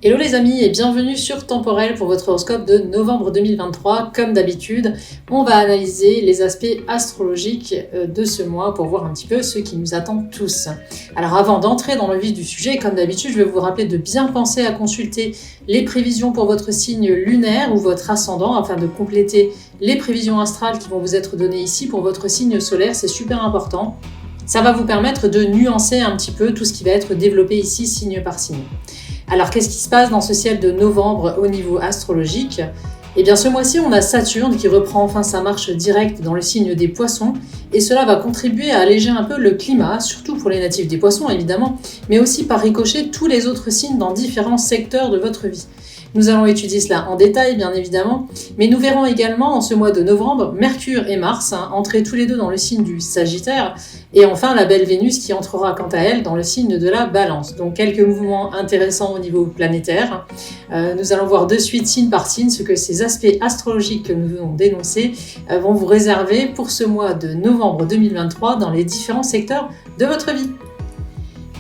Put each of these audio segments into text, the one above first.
Hello les amis et bienvenue sur Temporel pour votre horoscope de novembre 2023. Comme d'habitude, on va analyser les aspects astrologiques de ce mois pour voir un petit peu ce qui nous attend tous. Alors avant d'entrer dans le vif du sujet, comme d'habitude, je vais vous rappeler de bien penser à consulter les prévisions pour votre signe lunaire ou votre ascendant afin de compléter les prévisions astrales qui vont vous être données ici pour votre signe solaire. C'est super important. Ça va vous permettre de nuancer un petit peu tout ce qui va être développé ici signe par signe. Alors, qu'est-ce qui se passe dans ce ciel de novembre au niveau astrologique ? Eh bien, ce mois-ci, on a Saturne qui reprend enfin sa marche directe dans le signe des Poissons, et cela va contribuer à alléger un peu le climat, surtout pour les natifs des Poissons, évidemment, mais aussi par ricochet tous les autres signes dans différents secteurs de votre vie. Nous allons étudier cela en détail, bien évidemment, mais nous verrons également en ce mois de novembre Mercure et Mars entrer tous les deux dans le signe du Sagittaire, et enfin la belle Vénus qui entrera quant à elle dans le signe de la Balance. Donc quelques mouvements intéressants au niveau planétaire. Nous allons voir de suite signe par signe ce que ces aspects astrologiques que nous venons d'énoncer vont vous réserver pour ce mois de novembre 2023 dans les différents secteurs de votre vie.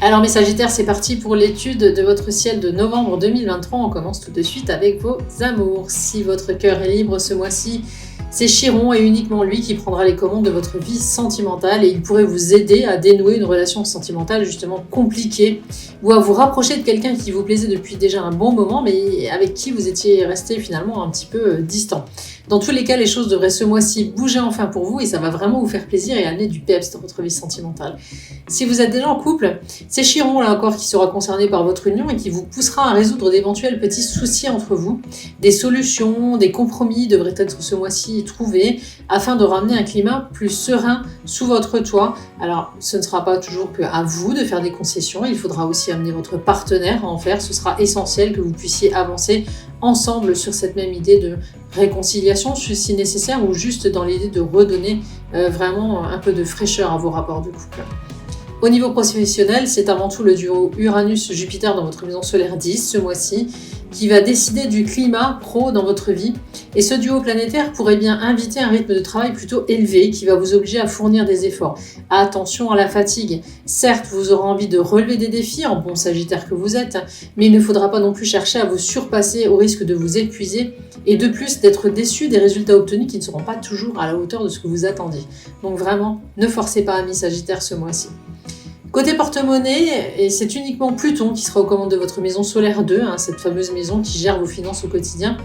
Alors mes Sagittaires, c'est parti pour l'étude de votre ciel de novembre 2023. On commence tout de suite avec vos amours. Si votre cœur est libre ce mois-ci, c'est Chiron et uniquement lui qui prendra les commandes de votre vie sentimentale et il pourrait vous aider à dénouer une relation sentimentale justement compliquée ou à vous rapprocher de quelqu'un qui vous plaisait depuis déjà un bon moment mais avec qui vous étiez resté finalement un petit peu distant. Dans tous les cas, les choses devraient ce mois-ci bouger enfin pour vous et ça va vraiment vous faire plaisir et amener du peps dans votre vie sentimentale. Si vous êtes déjà en couple, c'est Chiron là encore qui sera concerné par votre union et qui vous poussera à résoudre d'éventuels petits soucis entre vous. Des solutions, des compromis devraient être ce mois-ci trouvés afin de ramener un climat plus serein sous votre toit. Alors, ce ne sera pas toujours qu'à vous de faire des concessions, il faudra aussi amener votre partenaire à en faire. Ce sera essentiel que vous puissiez avancer ensemble sur cette même idée de réconciliation si nécessaire ou juste dans l'idée de redonner vraiment un peu de fraîcheur à vos rapports de couple. Au niveau professionnel, c'est avant tout le duo Uranus-Jupiter dans votre maison solaire 10 ce mois-ci qui va décider du climat pro dans votre vie. Et ce duo planétaire pourrait bien inviter un rythme de travail plutôt élevé qui va vous obliger à fournir des efforts. Attention à la fatigue. Certes, vous aurez envie de relever des défis en bon Sagittaire que vous êtes, mais il ne faudra pas non plus chercher à vous surpasser au risque de vous épuiser et de plus d'être déçu des résultats obtenus qui ne seront pas toujours à la hauteur de ce que vous attendiez. Donc vraiment, ne forcez pas amis Sagittaire ce mois-ci. Côté porte-monnaie, et c'est uniquement Pluton qui sera aux commandes de votre maison solaire 2, cette fameuse maison qui gère vos finances au quotidien,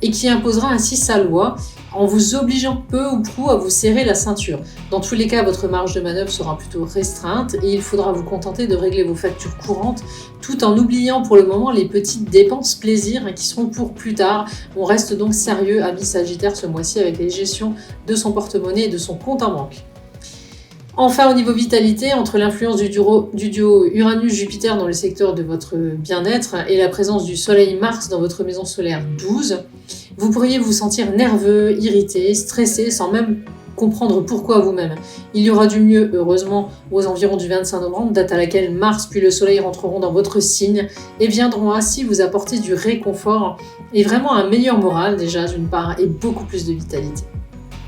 et qui imposera ainsi sa loi en vous obligeant peu ou prou à vous serrer la ceinture. Dans tous les cas, votre marge de manœuvre sera plutôt restreinte et il faudra vous contenter de régler vos factures courantes tout en oubliant pour le moment les petites dépenses plaisirs qui seront pour plus tard. On reste donc sérieux, ami Sagittaire, ce mois-ci avec les gestions de son porte-monnaie et de son compte en banque. Enfin, au niveau vitalité, entre l'influence du duo Uranus-Jupiter dans le secteur de votre bien-être et la présence du Soleil-Mars dans votre maison solaire 12, vous pourriez vous sentir nerveux, irrité, stressé, sans même comprendre pourquoi vous-même. Il y aura du mieux, heureusement, aux environs du 25 novembre, date à laquelle Mars puis le Soleil rentreront dans votre signe et viendront ainsi vous apporter du réconfort et vraiment un meilleur moral déjà d'une part et beaucoup plus de vitalité.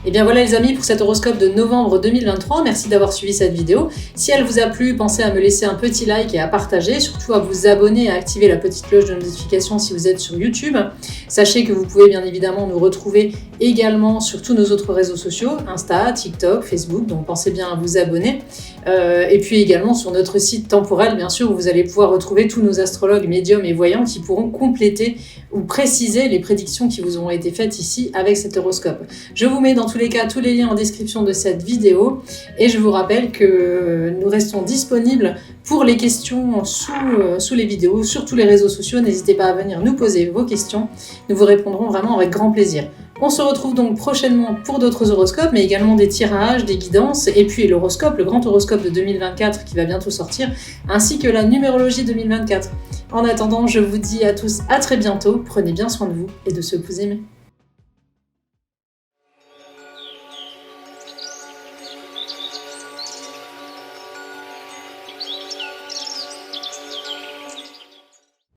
Et bien voilà les amis pour cet horoscope de novembre 2023, merci d'avoir suivi cette vidéo. Si elle vous a plu, pensez à me laisser un petit like et à partager, surtout à vous abonner et à activer la petite cloche de notification si vous êtes sur YouTube. Sachez que vous pouvez bien évidemment nous retrouver également sur tous nos autres réseaux sociaux, Insta, TikTok, Facebook, donc pensez bien à vous abonner. Et puis également sur notre site Temporel, bien sûr, où vous allez pouvoir retrouver tous nos astrologues, médiums et voyants qui pourront compléter ou préciser les prédictions qui vous ont été faites ici avec cet horoscope. Je vous mets dans tous les cas tous les liens en description de cette vidéo et je vous rappelle que nous restons disponibles pour les questions sous les vidéos, sur tous les réseaux sociaux. N'hésitez pas à venir nous poser vos questions, nous vous répondrons vraiment avec grand plaisir. On se retrouve donc prochainement pour d'autres horoscopes, mais également des tirages, des guidances, et puis l'horoscope, le grand horoscope de 2024 qui va bientôt sortir, ainsi que la numérologie 2024. En attendant, je vous dis à tous à très bientôt, prenez bien soin de vous et de ceux que vous aimez.